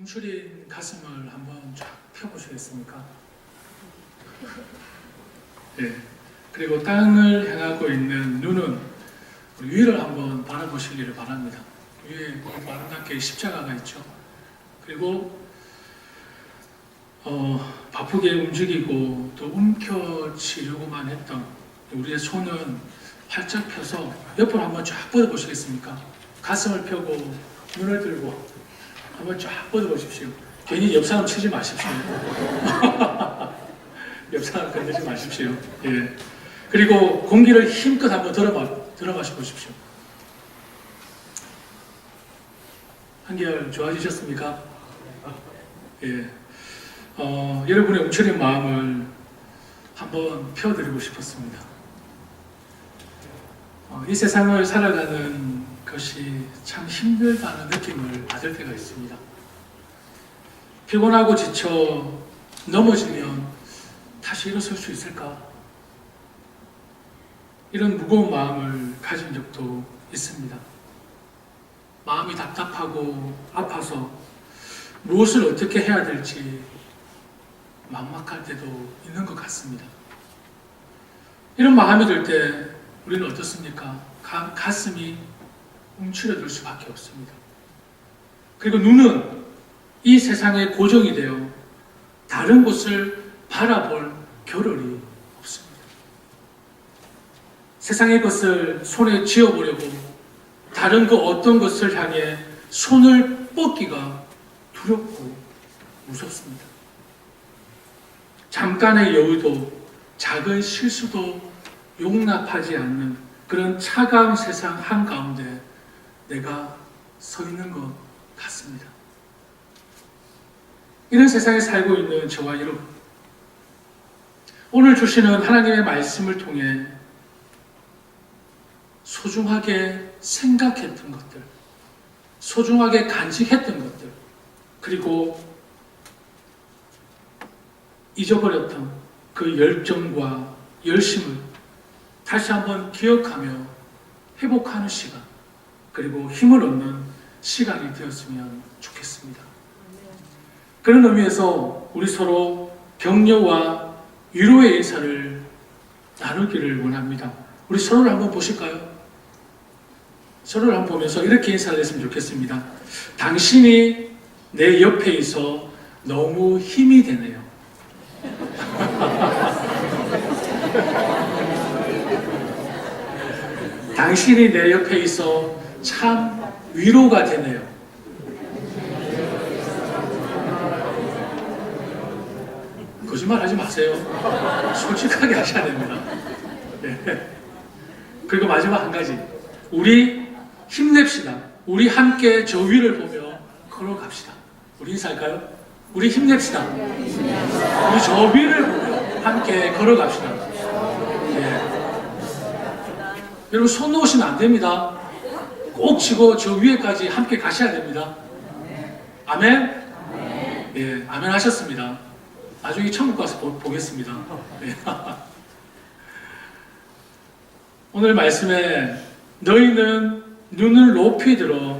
움츠린 가슴을 한번 쫙 펴보시겠습니까? 예. 그리고 땅을 향하고 있는 눈은 위를 한번 바라보시기를 바랍니다. 위에 아름답게 십자가가 있죠. 그리고 바쁘게 움직이고 또 움켜쥐려고만 했던 우리의 손은 활짝 펴서 옆으로 한번 쫙 뻗어보시겠습니까? 가슴을 펴고 눈을 들고 한번 쫙 뻗어보십시오. 괜히 옆 사람 치지 마십시오. 옆 사람 건드리지 마십시오. 예. 그리고 공기를 힘껏 한번 들어 마셔 보십시오. 한결 좋아지셨습니까? 예. 여러분의 움츠린 마음을 한번 펴드리고 싶었습니다. 이 세상을 살아가는 것이 참 힘들다는 느낌을 받을 때가 있습니다. 피곤하고 지쳐 넘어지면 다시 일어설 수 있을까? 이런 무거운 마음을 가진 적도 있습니다. 마음이 답답하고 아파서 무엇을 어떻게 해야 될지 막막할 때도 있는 것 같습니다. 이런 마음이 들 때 우리는 어떻습니까? 가슴이 움츠려들 수밖에 없습니다. 그리고 눈은 이 세상에 고정이 되어 다른 곳을 바라볼 겨를이 없습니다. 세상의 것을 손에 쥐어보려고 다른 그 어떤 것을 향해 손을 뻗기가 두렵고 무섭습니다. 잠깐의 여유도 작은 실수도 용납하지 않는 그런 차가운 세상 한가운데 내가 서 있는 것 같습니다. 이런 세상에 살고 있는 저와 여러분, 오늘 주시는 하나님의 말씀을 통해 소중하게 생각했던 것들, 소중하게 간직했던 것들, 그리고 잊어버렸던 그 열정과 열심을 다시 한번 기억하며 회복하는 시간, 그리고 힘을 얻는 시간이 되었으면 좋겠습니다. 그런 의미에서 우리 서로 격려와 위로의 인사를 나누기를 원합니다. 우리 서로를 한번 보실까요? 서로를 한번 보면서 이렇게 인사를 했으면 좋겠습니다. 당신이 내 옆에 있어 너무 힘이 되네요. 당신이 내 옆에 있어 참 위로가 되네요. 거짓말 하지 마세요. 솔직하게 하셔야 됩니다. 네. 그리고 마지막 한 가지. 우리 힘냅시다. 우리 함께 저 위를 보며 걸어갑시다. 우리 인사할까요? 우리 힘냅시다. 우리 저 위를 보며 함께 걸어갑시다. 여러분 손 놓으시면 안 됩니다. 꼭 쥐고 저 위에까지 함께 가셔야 됩니다. 아멘? 예, 아멘 하셨습니다. 나중에 천국 가서 보겠습니다. 예. 오늘 말씀에 너희는 눈을 높이 들어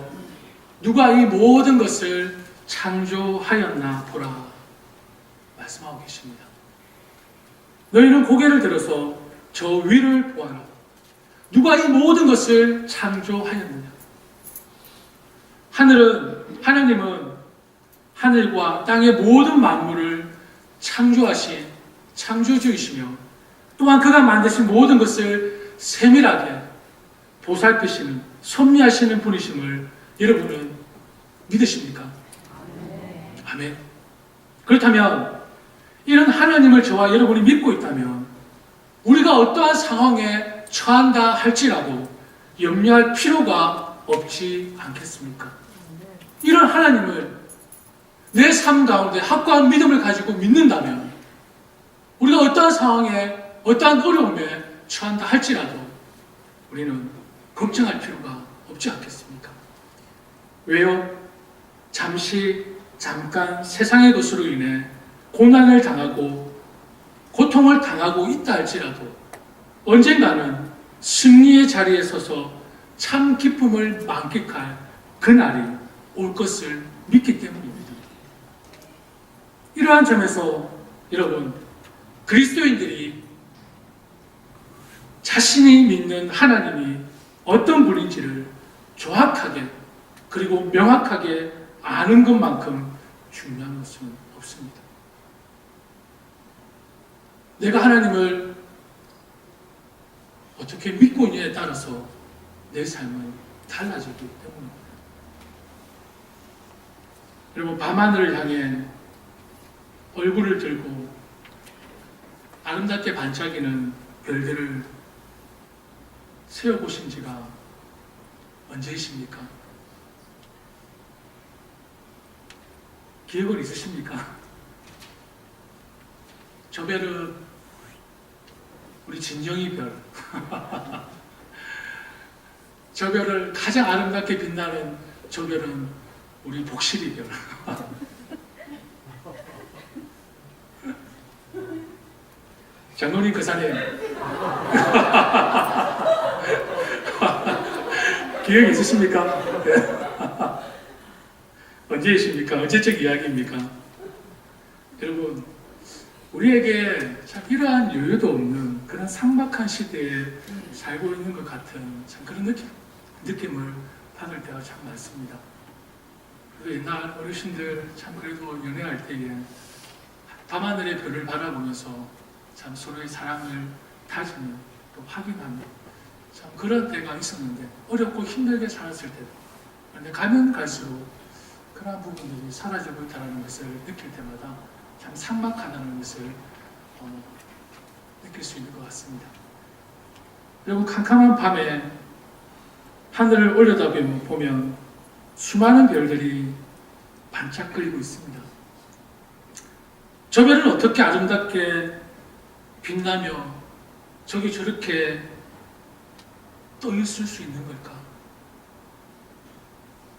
누가 이 모든 것을 창조하였나 보라 말씀하고 계십니다. 너희는 고개를 들어서 저 위를 보아라. 누가 이 모든 것을 창조하였느냐? 하나님은 하늘과 땅의 모든 만물을 창조하신 창조주이시며 또한 그가 만드신 모든 것을 세밀하게 보살피시는 섭리하시는 분이심을 여러분은 믿으십니까? 아멘. 그렇다면 이런 하나님을 저와 여러분이 믿고 있다면 우리가 어떠한 상황에 처한다 할지라도 염려할 필요가 없지 않겠습니까? 이런 하나님을 내 삶 가운데 확고한 믿음을 가지고 믿는다면 우리가 어떠한 상황에 어떠한 어려움에 처한다 할지라도 우리는 걱정할 필요가 없지 않겠습니까? 왜요? 잠깐 세상의 것으로 인해 고난을 당하고 고통을 당하고 있다 할지라도 언젠가는 승리의 자리에 서서 참 기쁨을 만끽할 그날이 올 것을 믿기 때문입니다. 이러한 점에서 여러분, 그리스도인들이 자신이 믿는 하나님이 어떤 분인지를 정확하게 그리고 명확하게 아는 것만큼 중요한 것은 없습니다. 내가 하나님을 어떻게 믿고 있느냐에 따라서 내 삶은 달라지기 때문입니다. 여러분, 밤하늘을 향해 얼굴을 들고 아름답게 반짝이는 별들을 세어보신 지가 언제이십니까? 기억은 있으십니까? 저 별은 우리 진정이 별. 저 별을 가장 아름답게 빛나는 저 별은 우리 복실이 별. 장로님 그 산에 기억 있으십니까? 언제이십니까? 언제적 이야기입니까? 여러분, 우리에게 참 이러한 여유도 없는 그런 삭막한 시대에 살고 있는 것 같은 참 그런 느낌을 받을 때가 참 많습니다. 그래서 옛날 어르신들 참 그래도 연애할 때에 밤하늘의 별을 바라보면서 참 서로의 사랑을 다지는 또 확인하는 참 그런 때가 있었는데, 어렵고 힘들게 살았을 때도. 그런데 가면 갈수록 그런 부분들이 사라지고 있다는 것을 느낄 때마다 참 삭막하다는 것을 느낄 수 있는 것 같습니다. 그리고 캄캄한 밤에 하늘을 올려다보면 수많은 별들이 반짝거리고 있습니다. 저 별은 어떻게 아름답게 빛나며 저기 저렇게 떠 있을 수 있는 걸까?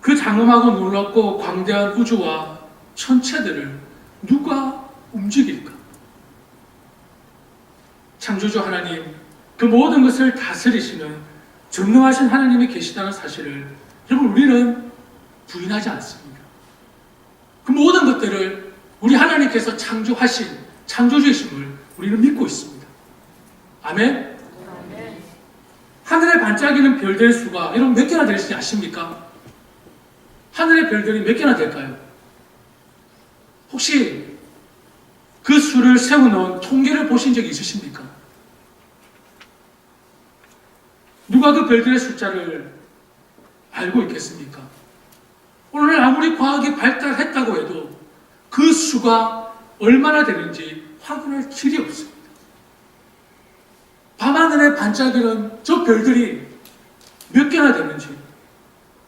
그 장엄하고 놀랍고 광대한 우주와 천체들을 누가 움직일까? 창조주 하나님, 그 모든 것을 다스리시는 전능하신 하나님이 계시다는 사실을 여러분, 우리는 부인하지 않습니다. 그 모든 것들을 우리 하나님께서 창조하신 창조주이심을 우리는 믿고 있습니다. 아멘? 하늘에 반짝이는 별들의 수가 여러분 몇 개나 될지 아십니까? 하늘의 별들이 몇 개나 될까요? 혹시 그 수를 세워놓은 통계를 보신 적이 있으십니까? 누가 그 별들의 숫자를 알고 있겠습니까? 오늘 아무리 과학이 발달했다고 해도 그 수가 얼마나 되는지 확인할 길이 없습니다. 밤하늘에 반짝이는 저 별들이 몇 개나 되는지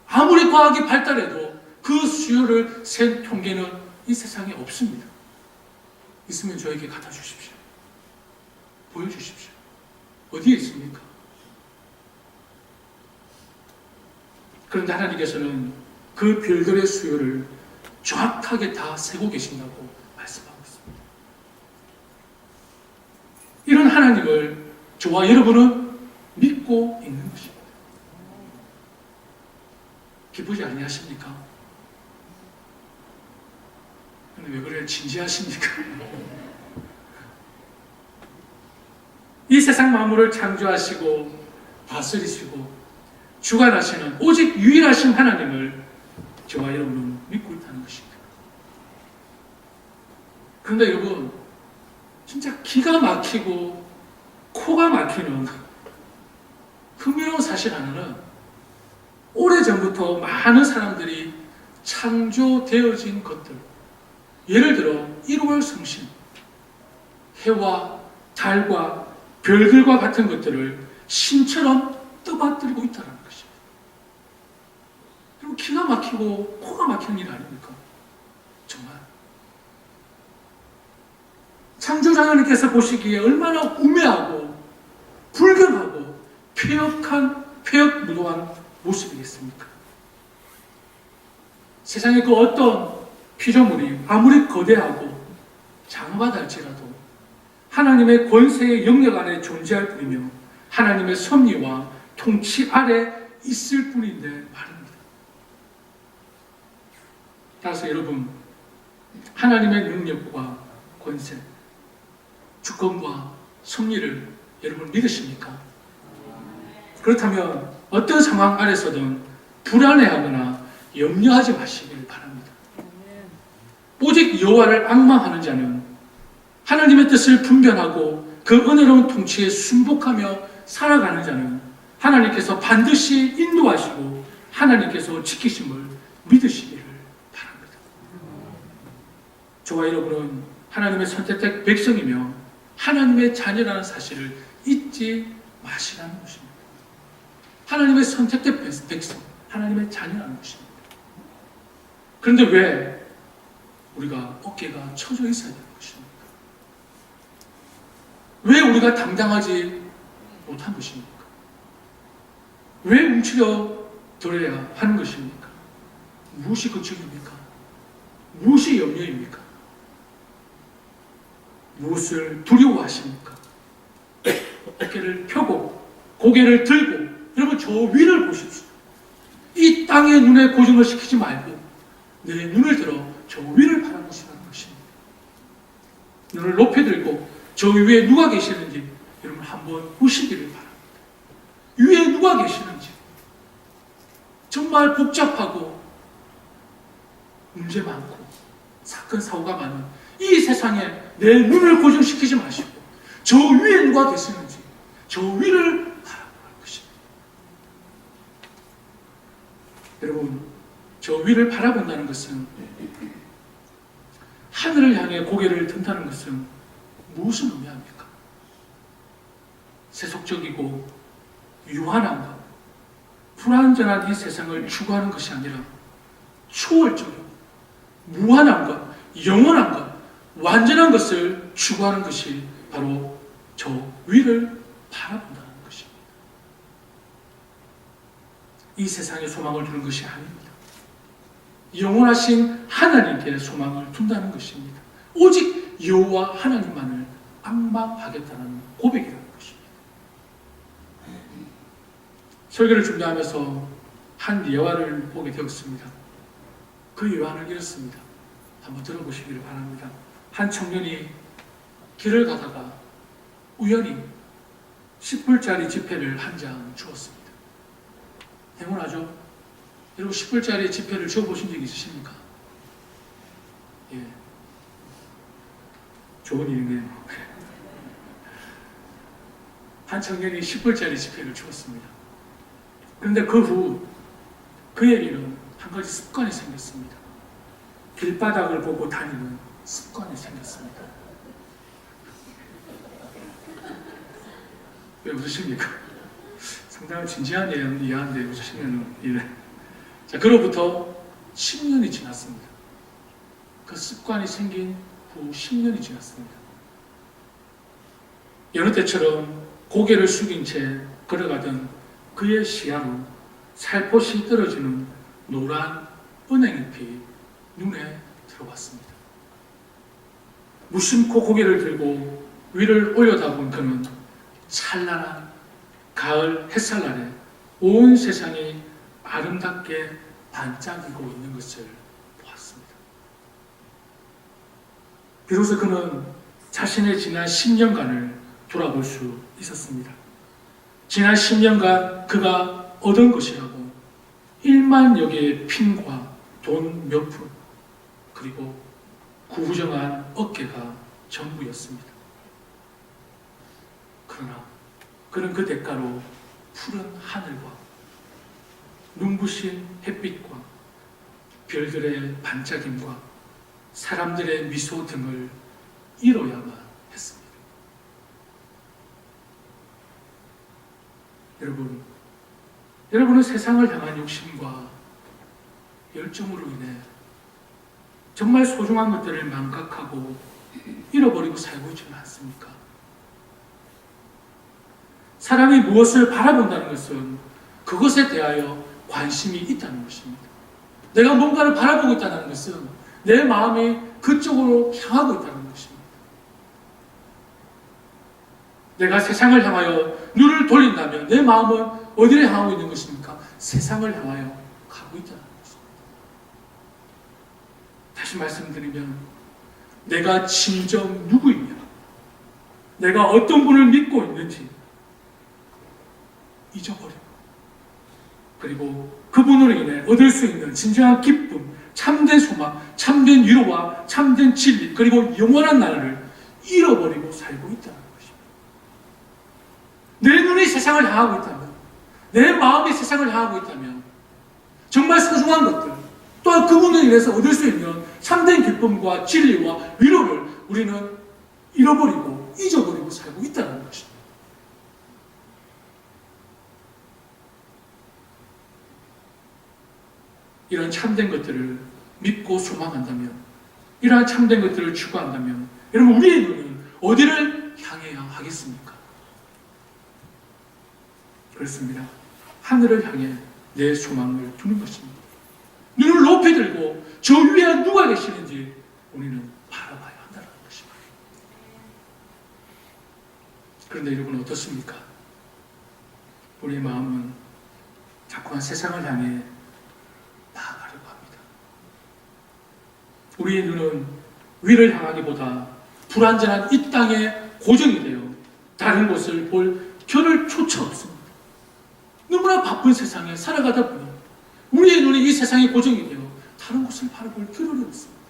아무리 과학이 발달해도 그 수요를 센 통계는 이 세상에 없습니다. 있으면 저에게 갖다 주십시오. 보여주십시오. 어디에 있습니까? 그런데 하나님께서는 그 별들의 수요를 정확하게 다 세고 계신다고 말씀하고 있습니다. 이런 하나님을 저와 여러분은 믿고 있는 것입니다. 기쁘지 아니하십니까? 근데 왜 그래? 진지하십니까? 이 세상 만물을 창조하시고 다스리시고 주관하시는 오직 유일하신 하나님을 저와 여러분은 믿고 있다는 것입니다. 그런데 여러분, 진짜 기가 막히고 코가 막히는 흥미로운 사실 하나는 오래전부터 많은 사람들이 창조되어진 것들, 예를 들어 1월 성신, 해와 달과 별들과 같은 것들을 신처럼 떠받들고 있다는 것입니다. 그리고 기가 막히고 코가 막히는 일 아닙니까? 정말 창조주 하나님께서 보시기에 얼마나 우매하고 불경하고 폐역무도한 모습이겠습니까? 세상의 그 어떤 피조물이 아무리 거대하고 장엄하다 할지라도 하나님의 권세의 영역 안에 존재할 뿐이며 하나님의 섭리와 통치 아래 있을 뿐인데 말입니다. 따라서 여러분, 하나님의 능력과 권세, 주권과 섭리를 여러분 믿으십니까? 그렇다면 어떤 상황 아래서든 불안해하거나 염려하지 마시길 바랍니다. 오직 여호와를 앙망하는 자는 하나님의 뜻을 분별하고 그 은혜로운 통치에 순복하며 살아가는 자는 하나님께서 반드시 인도하시고 하나님께서 지키심을 믿으시기를 바랍니다. 저와 여러분은 하나님의 선택된 백성이며 하나님의 자녀라는 사실을 잊지 마시라는 것입니다. 하나님의 선택된 백성, 하나님의 자녀라는 것입니다. 그런데 왜 우리가 어깨가 쳐져 있어야 되는 것입니까? 왜 우리가 당당하지 못한 것입니까? 왜 움츠려 들어야 하는 것입니까? 무엇이 걱정입니까? 무엇이 염려입니까? 무엇을 두려워하십니까? 어깨를 펴고 고개를 들고 여러분 저 위를 보십시오. 이 땅의 눈에 고정을 시키지 말고 내 눈을 들어 저 위를 바라보시라는 것입니다. 눈을 높이 들고 저 위에 누가 계시는지 여러분 한번 보시기를 바랍니다. 위에 누가 계시는지 정말 복잡하고 문제 많고 사건 사고가 많은 이 세상에 내 눈을 고정시키지 마시고 저 위에 누가 계시는지 저 위를 바라보는 것입니다. 여러분 저 위를 바라본다는 것은 하늘을 향해 고개를 든다는 것은 무엇을 의미합니까? 세속적이고 유한한 것, 불완전한 이 세상을 추구하는 것이 아니라 초월적이고 무한한 것, 영원한 것, 완전한 것을 추구하는 것이 바로 저 위를 바라본다는 것입니다. 이 세상에 소망을 두는 것이 아닙니다. 영원하신 하나님께 소망을 둔다는 것입니다. 오직 여호와 하나님만을 앙망하겠다는 고백이라는 것입니다. 설교를 준비하면서 한 예화를 보게 되었습니다. 그 예화는 이렇습니다. 한번 들어보시기를 바랍니다. 한 청년이 길을 가다가 우연히 10불짜리 지폐를 한 장 주었습니다. 행운하죠? 여러분 10불짜리 지폐를 주워보신 적 있으십니까? 예. 좋은 일이네요. 한 청년이 10불짜리 지폐를 주었습니다. 그런데 그 후 그에게는 한 가지 습관이 생겼습니다. 길바닥을 보고 다니는 습관이 생겼습니다. 왜 웃으십니까? 상당히 진지한 이야기인데 웃으시면 예. 자, 그로부터 10년이 지났습니다. 그 습관이 생긴 후 10년이 지났습니다. 여느 때처럼 고개를 숙인 채 걸어가던 그의 시야로 살포시 떨어지는 노란 은행잎이 눈에 들어왔습니다. 무심코 고개를 들고 위를 올려다본 그는 찬란한 가을 햇살 아래 온 세상이 아름답게 반짝이고 있는 것을 보았습니다. 비로소 그는 자신의 지난 10년간을 돌아볼 수 있었습니다. 지난 10년간 그가 얻은 것이라고 1만여 개의 핀과 돈 몇 푼 그리고 구부정한 어깨가 전부였습니다. 그러나 그는 그 대가로 푸른 하늘과 눈부신 햇빛과 별들의 반짝임과 사람들의 미소 등을 잃어야만 했습니다. 여러분은 세상을 향한 욕심과 열정으로 인해 정말 소중한 것들을 망각하고 잃어버리고 살고 있지는 않습니까? 사람이 무엇을 바라본다는 것은 그것에 대하여 관심이 있다는 것입니다. 내가 뭔가를 바라보고 있다는 것은 내 마음이 그쪽으로 향하고 있다는 것입니다. 내가 세상을 향하여 눈을 돌린다면 내 마음은 어디를 향하고 있는 것입니까? 세상을 향하여 가고 있다는 것입니다. 다시 말씀드리면 내가 진정 누구이냐, 내가 어떤 분을 믿고 있는지 잊어버리고, 그리고 그분으로 인해 얻을 수 있는 진정한 기쁨, 참된 소망, 참된 위로와 참된 진리, 그리고 영원한 나라를 잃어버리고 살고 있다는 것입니다. 내 눈이 세상을 향하고 있다면, 내 마음이 세상을 향하고 있다면 정말 소중한 것들, 또한 그분으로 인해서 얻을 수 있는 참된 기쁨과 진리와 위로를 우리는 잃어버리고 잊어버리고 살고 있다는 것입니다. 이런 참된 것들을 믿고 소망한다면, 이러한 참된 것들을 추구한다면 여러분, 우리의 눈은 어디를 향해야 하겠습니까? 그렇습니다. 하늘을 향해 내 소망을 두는 것입니다. 눈을 높이 들고 저 위에 누가 계시는지 우리는 바라봐야 한다는 것입니다. 그런데 여러분 어떻습니까? 우리의 마음은 자꾸만 세상을 향해 나아가려고 합니다. 우리의 눈은 위를 향하기보다 불완전한 이 땅에 고정이 되어 다른 곳을 볼 겨를조차 없습니다. 너무나 바쁜 세상에 살아가다 보니 우리의 눈이 이 세상에 고정이 되어 다른 곳을 바라볼 겨를이 없습니다.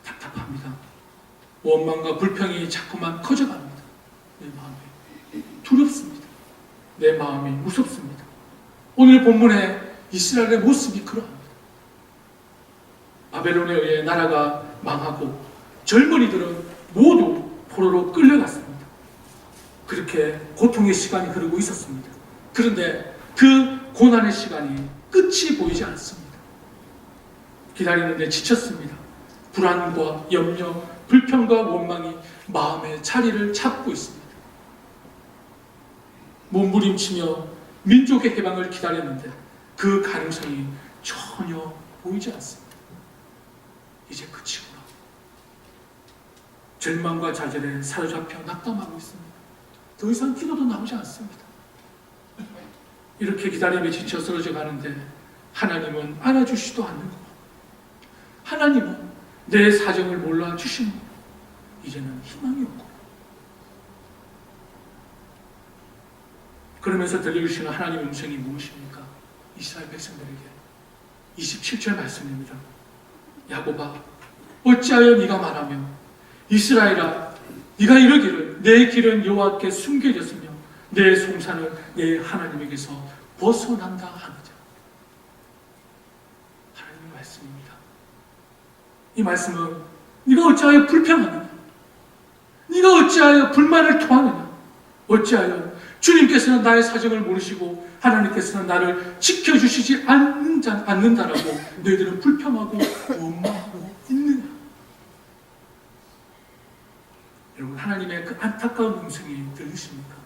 답답합니다. 원망과 불평이 자꾸만 커져갑니다. 내 마음이 두렵습니다. 내 마음이 무섭습니다. 오늘 본문에 이스라엘의 모습이 그러합니다. 바벨론에 의해 나라가 망하고 젊은이들은 모두 포로로 끌려갔습니다. 그렇게 고통의 시간이 흐르고 있었습니다. 그런데 그 고난의 시간이 끝이 보이지 않습니다. 기다리는데 지쳤습니다. 불안과 염려, 불평과 원망이 마음의 자리를 잡고 있습니다. 몸부림치며 민족의 해방을 기다렸는데 그 가능성이 전혀 보이지 않습니다. 이제 끝이구나. 절망과 좌절에 사로잡혀 낙담하고 있습니다. 더 이상 기도도 나오지 않습니다. 이렇게 기다림에 지쳐 쓰러져 가는데 하나님은 알아주시도 않는 것. 하나님은 내 사정을 몰라주시는 것. 이제는 희망이 없고. 그러면서 들려주시는 하나님의 음성이 무엇입니까? 이스라엘 백성들에게 27절 말씀입니다. 야곱아, 어찌하여 네가 말하며 이스라엘아, 네가 이르기를 내 길은 여호와께 숨겨졌으며 내 송사는 내 하나님에게서 벗어난다 하느냐. 하나님의 말씀입니다. 이 말씀은 네가 어찌하여 불평하느냐, 네가 어찌하여 불만을 토하느냐, 어찌하여 주님께서는 나의 사정을 모르시고 하나님께서는 나를 지켜주시지 않는다라고 너희들은 불평하고 원망하고 있느냐. 여러분, 하나님의 그 안타까운 음성이 들리십니까?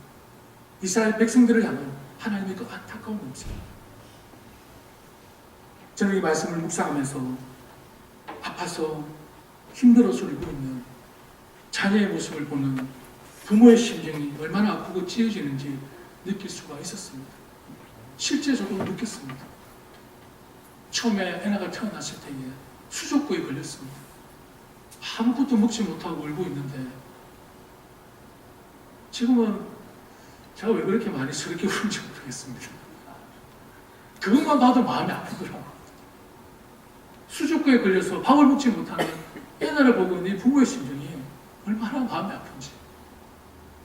이스라엘 백성들을 향한 하나님의 그 안타까운 음성. 저는 이 말씀을 묵상하면서 아파서 힘들어서 울고 있는 자녀의 모습을 보는 부모의 심정이 얼마나 아프고 찢어지는지 느낄 수가 있었습니다. 실제 저도 느꼈습니다. 처음에 애나가 태어났을 때에 수족구에 걸렸습니다. 아무것도 먹지 못하고 울고 있는데 지금은 제가 왜 그렇게 많이 저렇게 우는지 모르겠습니다. 그것만 봐도 마음이 아프더라고요. 수족구에 걸려서 밥을 먹지 못하는 애나를 보고 이 부모의 심정이 얼마나 마음이 아픈지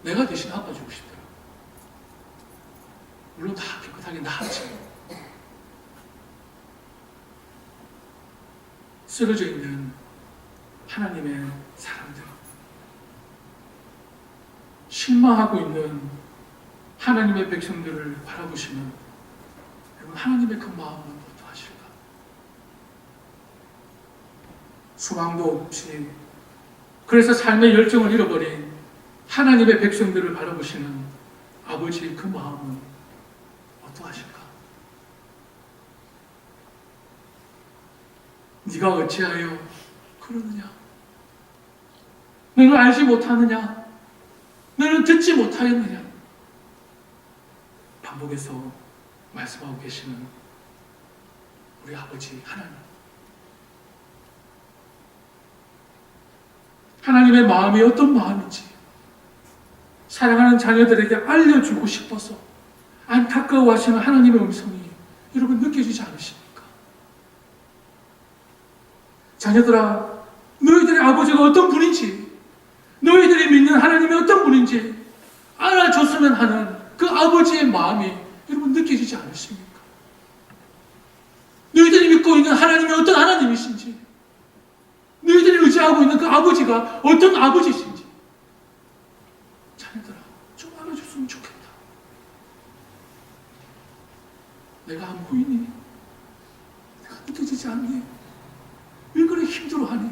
내가 대신 아파주고 싶더라고요. 물론 다 깨끗하게 나았지. 쓰러져 있는 하나님의 사람들, 실망하고 있는 하나님의 백성들을 바라보시면 여러분, 하나님의 그 마음은 어떠하실까? 소망도 없이 그래서 삶의 열정을 잃어버린 하나님의 백성들을 바라보시는 아버지의 그 마음은 어떠하실까? 네가 어찌하여 그러느냐? 너는 알지 못하느냐? 너는 듣지 못하였느냐? 반복해서 말씀하고 계시는 우리 아버지 하나님. 하나님의 마음이 어떤 마음인지 사랑하는 자녀들에게 알려주고 싶어서 안타까워하시는 하나님의 음성이 여러분 느껴지지 않으십니까? 자녀들아, 너희들의 아버지가 어떤 분인지, 너희들이 믿는 하나님이 어떤 분인지 알아줬으면 하는 그 아버지의 마음이 여러분 느껴지지 않으십니까? 너희들이 믿고 있는 하나님이 어떤 하나님이신지, 너희들이 의지하고 있는 그 아버지가 어떤 아버지신지 자녀들아, 좀 알아줬으면 좋겠다. 내가 안 보이니? 내가 느껴지지 않니? 왜 그래 힘들어하니?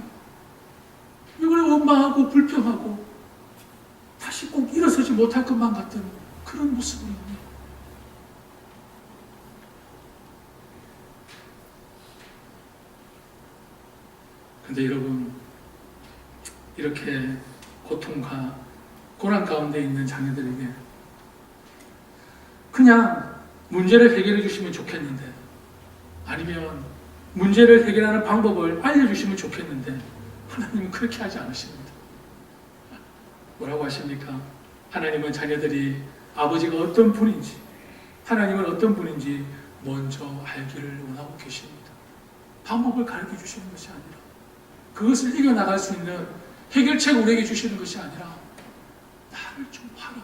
왜 그래 원망하고 불평하고 다시 꼭 일어서지 못할 것만 같은 그런 모습이 있니? 근데 여러분, 이렇게 고통과 고난 가운데 있는 자녀들에게 그냥 문제를 해결해 주시면 좋겠는데, 아니면 문제를 해결하는 방법을 알려주시면 좋겠는데 하나님은 그렇게 하지 않으십니다. 뭐라고 하십니까? 하나님은 자녀들이 아버지가 어떤 분인지, 하나님은 어떤 분인지 먼저 알기를 원하고 계십니다. 방법을 가르쳐 주시는 것이 아니라, 그것을 이겨나갈 수 있는 해결책을 우리에게 주시는 것이 아니라, 나를 좀 봐라,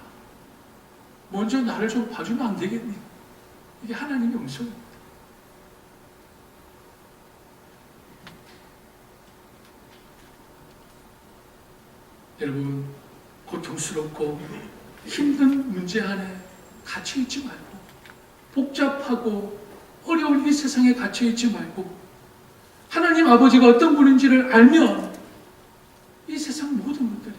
먼저 나를 좀 봐주면 안 되겠니? 이게 하나님의 음성입니다. 여러분, 고통스럽고 힘든 문제 안에 갇혀있지 말고, 복잡하고 어려운 이 세상에 갇혀있지 말고, 하나님 아버지가 어떤 분인지를 알면 이 세상 모든 것들이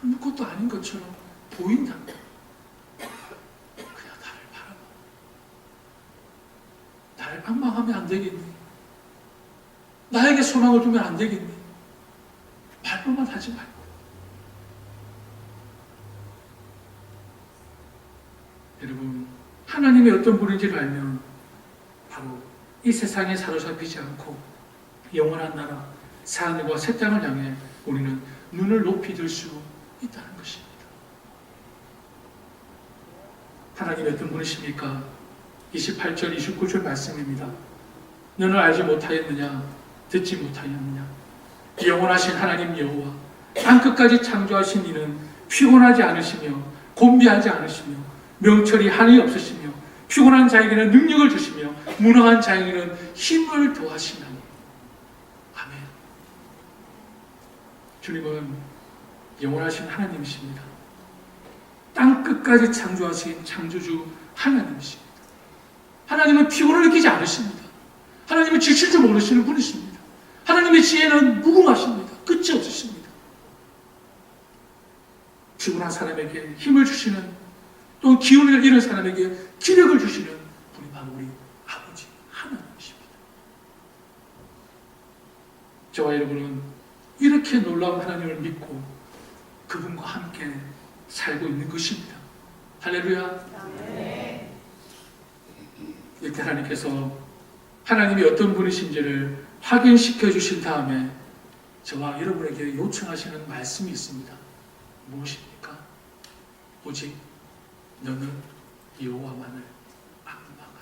아무것도 아닌 것처럼 보인단다. 그냥 나를 바라봐. 나를 악망하면 안 되겠니? 나에게 소망을 두면 안 되겠니? 말로만 하지 말고. 여러분, 하나님이 어떤 분인지를 알면 바로 이 세상에 사로잡히지 않고 영원한 나라, 하늘과 새 땅을 향해 우리는 눈을 높이 들 수 있다는 것입니다. 하나님이 어떤 분이십니까? 28절, 29절 말씀입니다. 너는 알지 못하였느냐? 듣지 못하였느냐? 영원하신 하나님 여호와, 땅끝까지 창조하신 이는 피곤하지 않으시며 곤비하지 않으시며 명철이 한이 없으시며 피곤한 자에게는 능력을 주시며 무능한 자에게는 힘을 더하시나니. 아멘. 주님은 영원하신 하나님이십니다. 땅끝까지 창조하신 창조주 하나님이십니다. 하나님은 피곤을 느끼지 않으십니다. 하나님은 지칠 줄 모르시는 분이십니다. 하나님의 지혜는 무궁하십니다. 끝이 없으십니다. 피곤한 사람에게 힘을 주시는, 또 기운을 잃은 사람에게 기력을 주시는 분이 바로 우리 아버지 하나님이십니다. 저와 여러분은 이렇게 놀라운 하나님을 믿고 그분과 함께 살고 있는 것입니다. 할렐루야. 네. 이때 하나님께서 하나님이 어떤 분이신지를 확인시켜 주신 다음에 저와 여러분에게 요청하시는 말씀이 있습니다. 무엇입니까? 오직 너는 여호와만을 악망하라.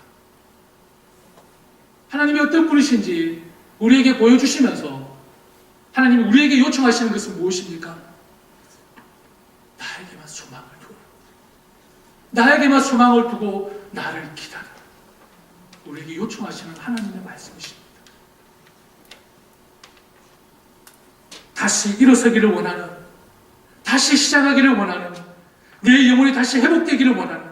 하나님이 어떤 분이신지 우리에게 보여주시면서 하나님이 우리에게 요청하시는 것은 무엇입니까? 나에게만 소망을 두라. 나에게만 소망을 두고 나를 기다려. 우리에게 요청하시는 하나님의 말씀이십니다. 다시 일어서기를 원하는, 다시 시작하기를 원하는, 내 영혼이 다시 회복되기를 원하는,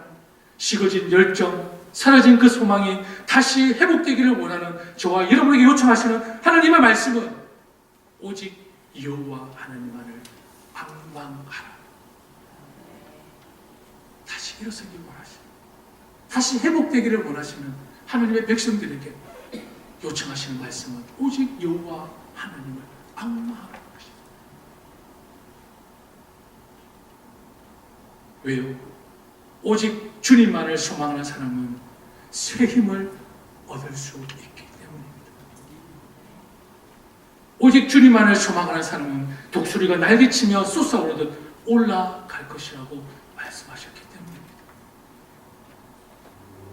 식어진 열정, 사라진 그 소망이 다시 회복되기를 원하는 저와 여러분에게 요청하시는 하나님의 말씀은 오직 여호와 하나님만을 악망하라. 다시 일어서기를 원하시는, 다시 회복되기를 원하시는 하나님의 백성들에게 요청하시는 말씀은 오직 여호와 하나님을 악망하라. 왜요? 오직 주님만을 소망하는 사람은 새 힘을 얻을 수 있기 때문입니다. 오직 주님만을 소망하는 사람은 독수리가 날개치며 솟아오르듯 올라갈 것이라고 말씀하셨기 때문입니다.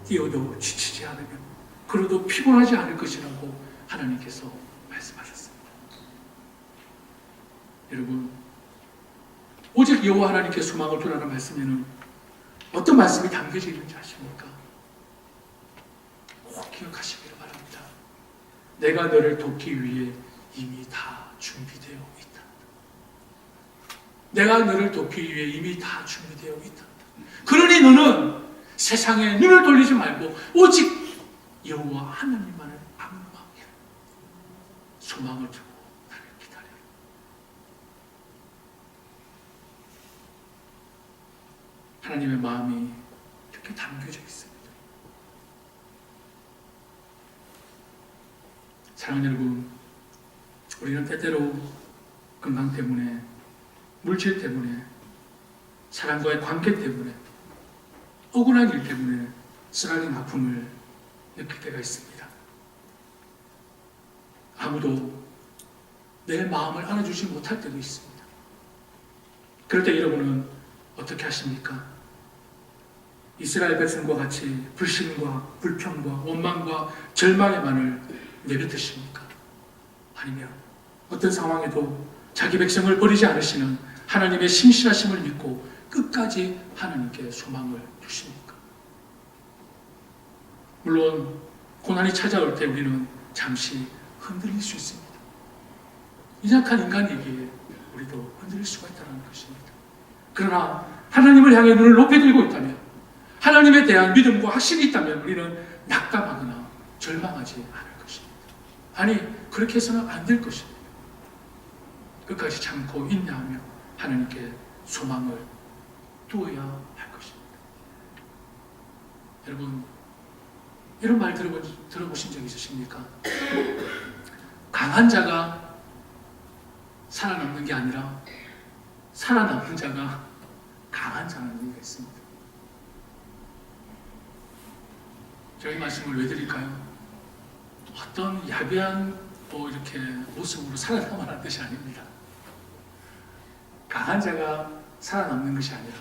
뛰어도 지치지 않으며 그래도 피곤하지 않을 것이라고 하나님께서 말씀하셨습니다. 여러분, 오직 여호와 하나님께 소망을 두라는 말씀에는 어떤 말씀이 담겨져 있는지 아십니까? 꼭 기억하시기를 바랍니다. 내가 너를 돕기 위해 이미 다 준비되어 있다. 내가 너를 돕기 위해 이미 다 준비되어 있다. 그러니 너는 세상에 눈을 돌리지 말고 오직 여호와 하나님만을 악망해 소망을 두고 나를 기다려. 하나님의 마음이 이렇게 담겨져 있습니다. 사랑하는 여러분, 우리는 때때로 건강 때문에, 물질 때문에, 사람과의 관계 때문에, 억울한 일 때문에 쓰라린 아픔을 느낄 때가 있습니다. 아무도 내 마음을 알아주지 못할 때도 있습니다. 그럴 때 여러분은 어떻게 하십니까? 이스라엘 백성과 같이 불신과 불평과 원망과 절망의만을 내뱉으십니까? 아니면 어떤 상황에도 자기 백성을 버리지 않으시는 하나님의 신실하심을 믿고 끝까지 하나님께 소망을 두십니까? 물론 고난이 찾아올 때 우리는 잠시 흔들릴 수 있습니다. 이약한 인간이기에 우리도 흔들릴 수가 있다는 것입니다. 그러나 하나님을 향해 눈을 높이 들고 있다면, 하나님에 대한 믿음과 확신이 있다면 우리는 낙담하거나 절망하지 않을 것입니다. 아니, 그렇게 해서는 안 될 것입니다. 끝까지 참고 인내하며 하나님께 소망을 두어야 할 것입니다. 여러분, 이런 말 들어보신 적 있으십니까? 강한 자가 살아남는 게 아니라 살아남는 자가 강한 자라는 의미가 있습니다. 저희 말씀을 왜 드릴까요? 어떤 야비한 이렇게 모습으로 살아남으라는 뜻이 아닙니다. 강한 자가 살아남는 것이 아니라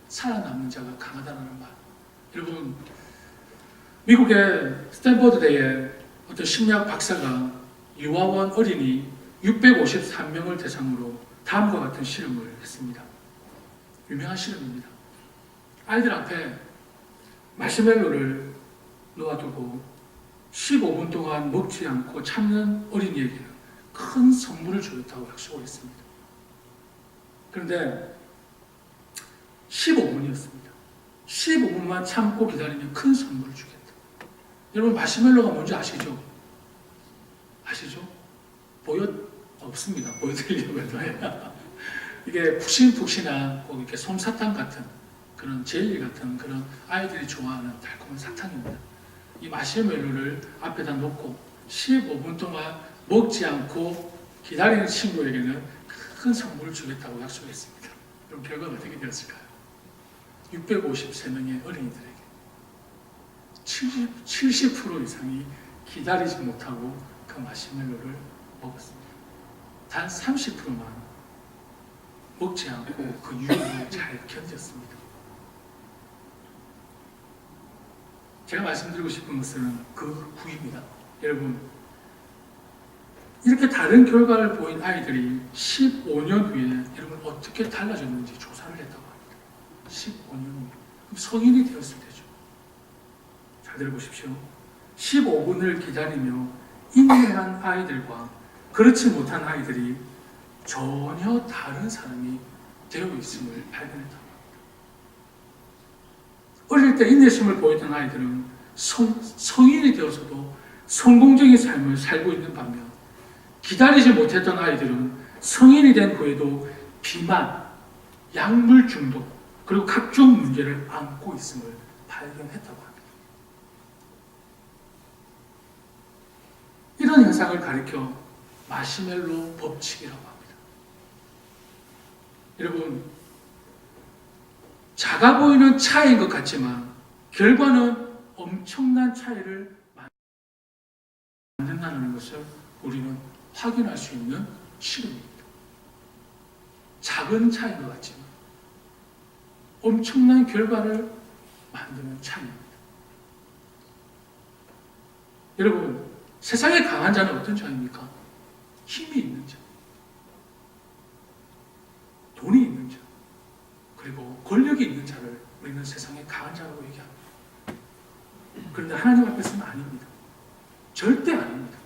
살아남는 자가 강하다는 말. 여러분, 미국의 스탠퍼드대에 어떤 심리학 박사가 유아원 어린이 653명을 대상으로 다음과 같은 실험을 했습니다. 유명한 실험입니다. 아이들 앞에 마시멜로를 놓아두고 15분 동안 먹지 않고 참는 어린이에게는 큰 선물을 주겠다고 약속을 했습니다. 그런데 15분이었습니다. 15분만 참고 기다리면 큰 선물을 주겠다. 여러분, 마시멜로가 뭔지 아시죠? 아시죠? 없습니다. 보여드리려고 해도. 이게 푹신푹신한 꼭 이렇게 솜사탕 같은 그런 젤리 같은 그런 아이들이 좋아하는 달콤한 사탕입니다. 이 마시멜로를 앞에다 놓고 15분 동안 먹지 않고 기다리는 친구에게는 큰 선물을 주겠다고 약속했습니다. 그럼 결과가 어떻게 되었을까요? 653명의 어린이들에게 70% 이상이 기다리지 못하고 그 마시멜로를 먹었습니다. 단 30%만 먹지 않고 그 유혹을 잘 견뎠습니다. 제가 말씀드리고 싶은 것은 그 후입니다. 여러분, 이렇게 다른 결과를 보인 아이들이 15년 후에 여러분 어떻게 달라졌는지 조사를 했다고 합니다. 15년 후. 성인이 되었을 때죠. 잘 들어보십시오. 15분을 기다리며 인내한 아이들과 그렇지 못한 아이들이 전혀 다른 사람이 되어 있음을 발견했다고 합니다. 어릴 때 인내심을 보였던 아이들은 성인이 되어서도 성공적인 삶을 살고 있는 반면, 기다리지 못했던 아이들은 성인이 된 후에도 비만, 약물 중독, 그리고 각종 문제를 안고 있음을 발견했다고 합니다. 이런 현상을 가리켜 마시멜로 법칙이라고 합니다. 여러분, 작아 보이는 차이인 것 같지만 결과는 엄청난 차이를 만든다는 것을 우리는 확인할 수 있는 실험입니다. 작은 차이인 것 같지만 엄청난 결과를 만드는 차이입니다. 여러분, 세상에 강한 자는 어떤 자입니까? 힘이 있는 자, 돈이 있는 자, 그리고 권력이 있는 자를 우리는 세상에 강한 자라고 얘기합니다. 그런데 하나님 앞에서는 아닙니다. 절대 아닙니다.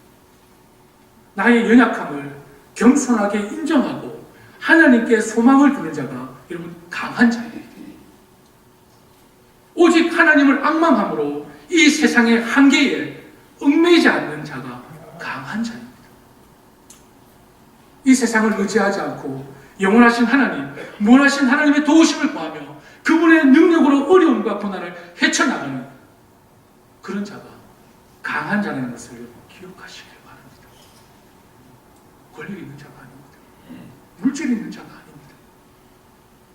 나의 연약함을 겸손하게 인정하고 하나님께 소망을 두는 자가 여러분 강한 자예요. 오직 하나님을 앙망함으로 이 세상의 한계에 얽매이지 않는 자가 강한 자입니다. 이 세상을 의지하지 않고 영원하신 하나님, 무한하신 하나님의 도우심을 구하며 그분의 능력으로 어려움과 고난을 헤쳐나가는 그런 자가 강한 자라는 것을 기억하시길 바랍니다. 권력 있는 자가 아닙니다. 물질 있는 자가 아닙니다.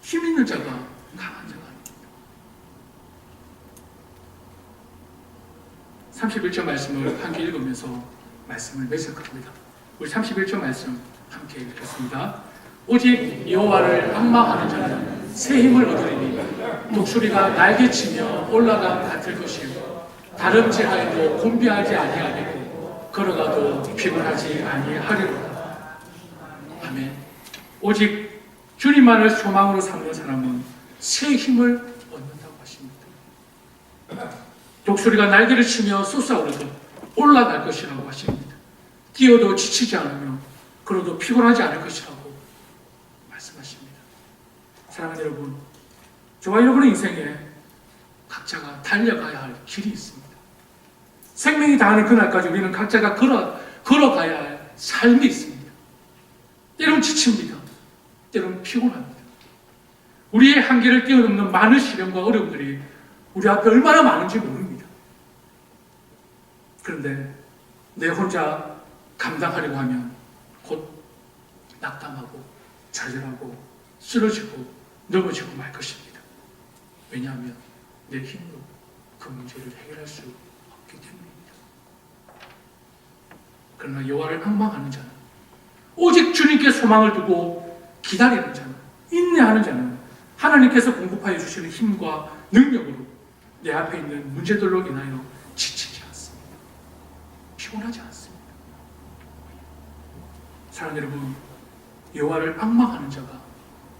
힘 있는 자가 강한 자가 아닙니다. 31절 말씀을 함께 읽으면서 말씀을 매석합니다. 우리 31절 말씀 함께 읽겠습니다. 오직 여호와를 앙망하는 자는 새 힘을 얻으리니 독수리가 날개치며 올라감 같을 것이요 다름질하여도 곤비하지 아니하겠고 걸어가도 피곤하지 아니하리로다. 아멘. 오직 주님만을 소망으로 삼는 사람은 새 힘을 얻는다고 하십니다. 독수리가 날개를 치며 솟아오르듯 올라갈 것이라고 하십니다. 뛰어도 지치지 않으며 걸어도 피곤하지 않을 것이라고 말씀하십니다. 사랑하는 여러분, 저와 여러분의 인생에 각자가 달려가야 할 길이 있습니다. 생명이 다하는 그날까지 우리는 각자가 걸어가야 할 삶이 있습니다. 때로는 지칩니다. 때로는 피곤합니다. 우리의 한계를 뛰어넘는 많은 시련과 어려움들이 우리 앞에 얼마나 많은지 모릅니다. 그런데 내 혼자 감당하려고 하면 곧 낙담하고 좌절하고 쓰러지고 넘어지고 말 것입니다. 왜냐하면 내 힘으로 그 문제를 해결할 수 없기 때문입니다. 그러나 여호와를 앙망하는 자는, 오직 주님께 소망을 두고 기다리는 자는, 인내하는 자는 하나님께서 공급하여 주시는 힘과 능력으로 내 앞에 있는 문제들로 인하여 지치지 않습니다. 피곤하지 않습니다. 사랑하는 여러분, 여호와를 앙망하는 자가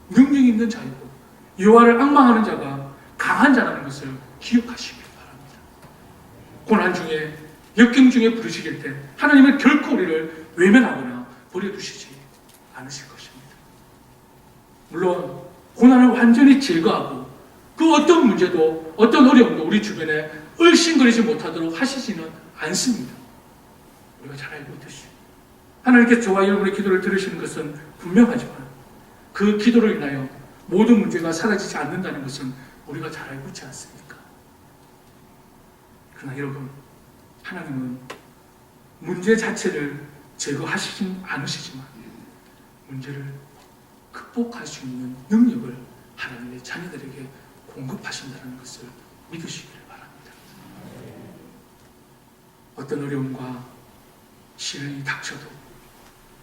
능력 있는 자이고 여호와를 앙망하는 자가 강한 자라는 것을 기억하시길 바랍니다. 고난 중에, 역경 중에 부르짖을 때 하나님은 결코 우리를 외면하거나 버려두시지 않으실 것입니다. 물론 고난을 완전히 제거하고 그 어떤 문제도 어떤 어려움도 우리 주변에 얼씬거리지 못하도록 하시지는 않습니다. 우리가 잘 알고 있듯이 하나님께 저와 여러분의 기도를 들으시는 것은 분명하지만 그 기도로 인하여 모든 문제가 사라지지 않는다는 것은 우리가 잘 알고 있지 않습니까? 그러나 여러분, 하나님은 문제 자체를 제거하시진 않으시지만 문제를 극복할 수 있는 능력을 하나님의 자녀들에게 공급하신다는 것을 믿으시길 바랍니다. 어떤 어려움과 시련이 닥쳐도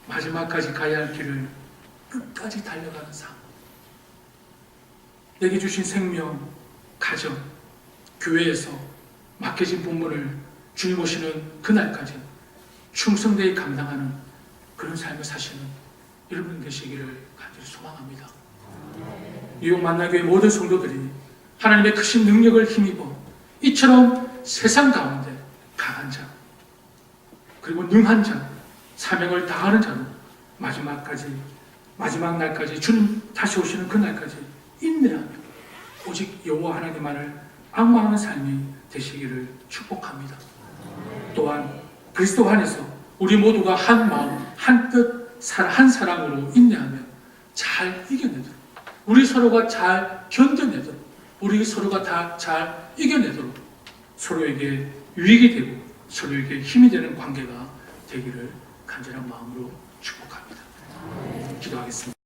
마지막까지 가야 할 길을 끝까지 달려가는 삶, 내게 주신 생명, 가정, 교회에서 맡겨진 본분을 주님 오시는 그날까지 충성되게 감당하는 그런 삶을 사시는 여러분 되시기를 간절히 소망합니다. 뉴욕 만나교회 모든 성도들이 하나님의 크신 능력을 힘입어 이처럼 세상 가운데 강한 자, 그리고 능한 자, 사명을 다하는 자로 마지막 날까지 주님 다시 오시는 그날까지 인내하며 오직 여호와 하나님만을 앙망하는 삶이 되시기를 축복합니다. 또한 그리스도 안에서 우리 모두가 한 마음, 한 뜻, 한 사랑으로 인내하며 잘 이겨내도록, 우리 서로가 잘 견뎌내도록, 우리 서로가 다 잘 이겨내도록 서로에게 유익이 되고 서로에게 힘이 되는 관계가 되기를 간절한 마음으로 축복합니다. 기도하겠습니다.